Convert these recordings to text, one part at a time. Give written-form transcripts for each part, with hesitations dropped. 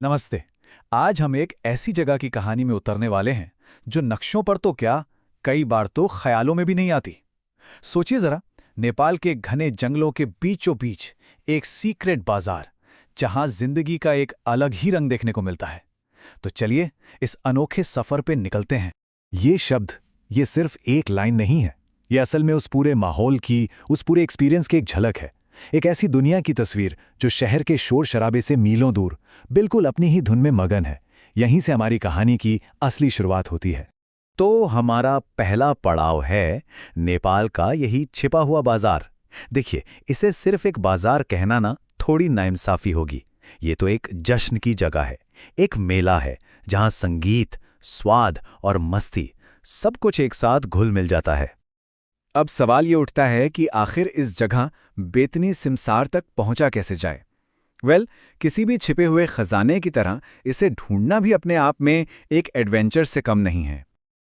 नमस्ते। आज हम एक ऐसी जगह की कहानी में उतरने वाले हैं जो नक्शों पर तो क्या, कई बार तो ख्यालों में भी नहीं आती। सोचिए जरा, नेपाल के घने जंगलों के बीचों बीच एक सीक्रेट बाजार, जहां जिंदगी का एक अलग ही रंग देखने को मिलता है। तो चलिए इस अनोखे सफर पे निकलते हैं। ये शब्द, ये सिर्फ एक लाइन नहीं है। ये असल में उस पूरे माहौल की, उस पूरे एक्सपीरियंस की एक झलक है। एक ऐसी दुनिया की तस्वीर जो शहर के शोर शराबे से मीलों दूर, बिल्कुल अपनी ही धुन में मगन है। यहीं से हमारी कहानी की असली शुरुआत होती है। तो हमारा पहला पड़ाव है नेपाल का यही छिपा हुआ बाजार। देखिए, इसे सिर्फ एक बाजार कहना ना थोड़ी नाइंसाफी होगी। ये तो एक जश्न की जगह है, एक मेला है जहां संगीत, स्वाद और मस्ती सब कुछ एक साथ घुल मिल जाता है। अब सवाल ये उठता है कि आखिर इस जगह बेतनी सिमसार तक पहुंचा कैसे जाए। किसी भी छिपे हुए खजाने की तरह इसे ढूंढना भी अपने आप में एक एडवेंचर से कम नहीं है।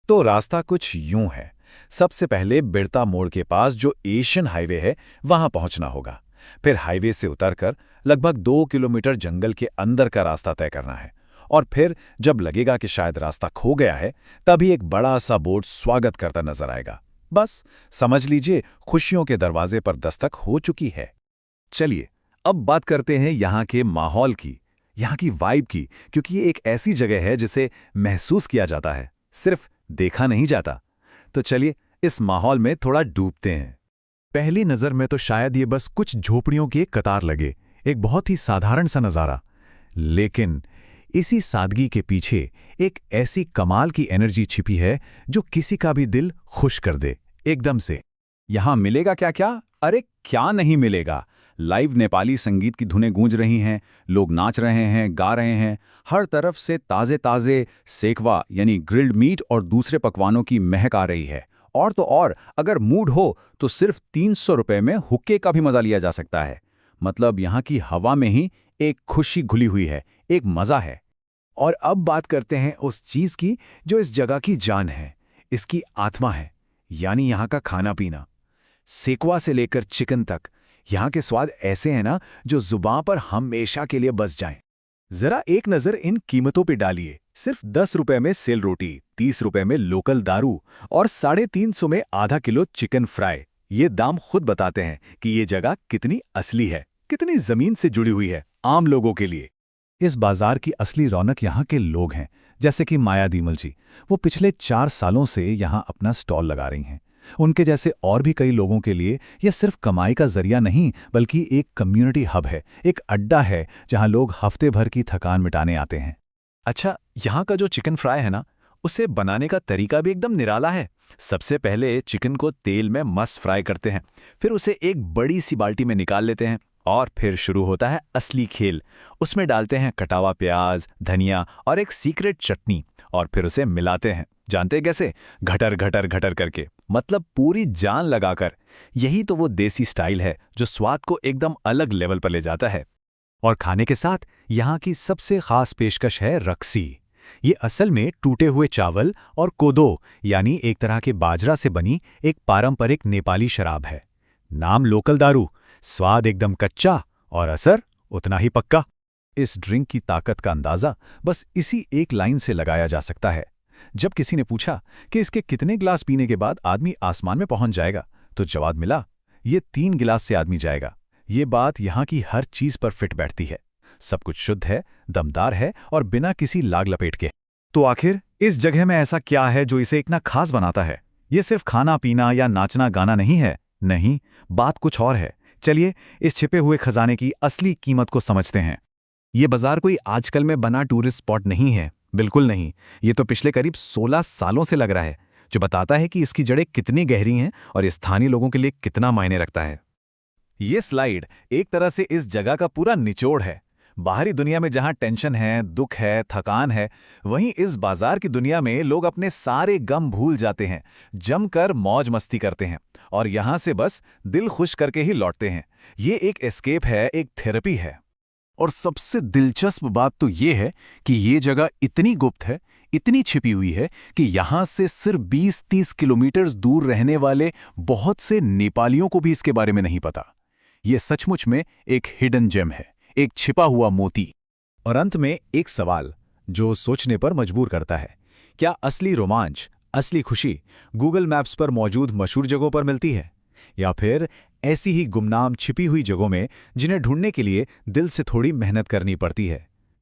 तो रास्ता कुछ यूं है। सबसे पहले बिरता मोड़ के पास जो एशियन हाईवे है, वहां पहुंचना होगा। फिर हाईवे से उतरकर लगभग 2 किलोमीटर जंगल के अंदर का रास्ता तय करना है। और फिर जब लगेगा कि शायद रास्ता खो गया है, तभी एक बड़ा सा बोर्ड स्वागत करता नजर आएगा। बस समझ लीजिए, खुशियों के दरवाजे पर दस्तक हो चुकी है। चलिए अब बात करते हैं यहाँ के माहौल की, यहाँ की वाइब की, क्योंकि ये एक ऐसी जगह है जिसे महसूस किया जाता है, सिर्फ देखा नहीं जाता। तो चलिए इस माहौल में थोड़ा डूबते हैं। पहली नज़र में तो शायद ये बस कुछ झोपड़ियों की एक कतार लगे, एक बहुत ही साधारण सा नज़ारा। लेकिन इसी सादगी के पीछे एक ऐसी कमाल की एनर्जी छिपी है जो किसी का भी दिल खुश कर दे एकदम से। यहां मिलेगा क्या क्या? अरे क्या नहीं मिलेगा। लाइव नेपाली संगीत की धुनें गूंज रही हैं, लोग नाच रहे हैं, गा रहे हैं। हर तरफ से ताज़े ताज़े सेकवा यानी ग्रिल्ड मीट और दूसरे पकवानों की महक आ रही है। और तो और, अगर मूड हो तो सिर्फ 300 रुपए में हुक्के का भी मजा लिया जा सकता है। मतलब यहाँ की हवा में ही एक खुशी घुली हुई है, एक मजा है। और अब बात करते हैं उस चीज की जो इस जगह की जान है, इसकी आत्मा है, यानी यहाँ का खाना पीना। सेकवा से लेकर चिकन तक यहाँ के स्वाद ऐसे हैं ना जो जुबान पर हमेशा के लिए बस जाएं। जरा एक नजर इन कीमतों पे डालिए। सिर्फ 10 रुपए में सेल रोटी, 30 रुपए में लोकल दारू और 350 में आधा किलो चिकन फ्राई। ये दाम खुद बताते हैं कि ये जगह कितनी असली है, कितनी जमीन से जुड़ी हुई है आम लोगों के लिए। इस बाजार की असली रौनक यहाँ के लोग हैं, जैसे कि माया दीमल जी। वो पिछले 4 सालों से यहाँ अपना स्टॉल लगा रही हैं। उनके जैसे और भी कई लोगों के लिए यह सिर्फ कमाई का जरिया नहीं, बल्कि एक कम्युनिटी हब है, एक अड्डा है जहाँ लोग हफ्ते भर की थकान मिटाने आते हैं। अच्छा, यहाँ का जो चिकन फ्राई है ना, उसे बनाने का तरीका भी एकदम निराला है। सबसे पहले चिकन को तेल में मस्त फ्राई करते हैं, फिर उसे एक बड़ी सी बाल्टी में निकाल लेते हैं और फिर शुरू होता है असली खेल। उसमें डालते हैं कटा हुआ प्याज, धनिया और एक सीक्रेट चटनी और फिर उसे मिलाते हैं। जानते कैसे? घटर घटर घटर करके, मतलब पूरी जान लगाकर। यही तो वो देसी स्टाइल है जो स्वाद को एकदम अलग लेवल पर ले जाता है। और खाने के साथ यहाँ की सबसे खास पेशकश है रक्सी। ये असल में टूटे हुए चावल और कोदो यानी एक तरह के बाजरा से बनी एक पारंपरिक नेपाली शराब है। नाम लोकल दारू, स्वाद एकदम कच्चा और असर उतना ही पक्का। इस ड्रिंक की ताकत का अंदाजा बस इसी एक लाइन से लगाया जा सकता है। जब किसी ने पूछा कि इसके कितने गिलास पीने के बाद आदमी आसमान में पहुंच जाएगा, तो जवाब मिला, ये 3 गिलास से आदमी जाएगा। ये बात यहाँ की हर चीज पर फिट बैठती है। सब कुछ शुद्ध है, दमदार है और बिना किसी लाग लपेट के। तो आखिर इस जगह में ऐसा क्या है जो इसे इतना खास बनाता है? ये सिर्फ खाना पीना या नाचना गाना नहीं है। नहीं, बात कुछ और है। चलिए इस छिपे हुए खजाने की असली कीमत को समझते हैं। ये बाजार कोई आजकल में बना टूरिस्ट स्पॉट नहीं है, बिल्कुल नहीं। ये तो पिछले करीब 16 सालों से लग रहा है, जो बताता है कि इसकी जड़ें कितनी गहरी हैं और ये स्थानीय लोगों के लिए कितना मायने रखता है। ये स्लाइड एक तरह से इस जगह का पूरा निचोड़ है। बाहरी दुनिया में जहां टेंशन है, दुख है, थकान है, वहीं इस बाजार की दुनिया में लोग अपने सारे गम भूल जाते हैं, जमकर मौज मस्ती करते हैं और यहां से बस दिल खुश करके ही लौटते हैं। ये एक एस्केप है, एक थेरेपी है। और सबसे दिलचस्प बात तो ये है कि ये जगह इतनी गुप्त है, इतनी छिपी हुई है कि यहां से सिर्फ 20-30 किलोमीटर दूर रहने वाले बहुत से नेपालियों को भी इसके बारे में नहीं पता। ये सचमुच में एक हिडन जेम है, एक छिपा हुआ मोती। और अंत में एक सवाल जो सोचने पर मजबूर करता है, क्या असली रोमांच, असली खुशी गूगल मैप्स पर मौजूद मशहूर जगहों पर मिलती है, या फिर ऐसी ही गुमनाम छिपी हुई जगहों में जिन्हें ढूंढने के लिए दिल से थोड़ी मेहनत करनी पड़ती है?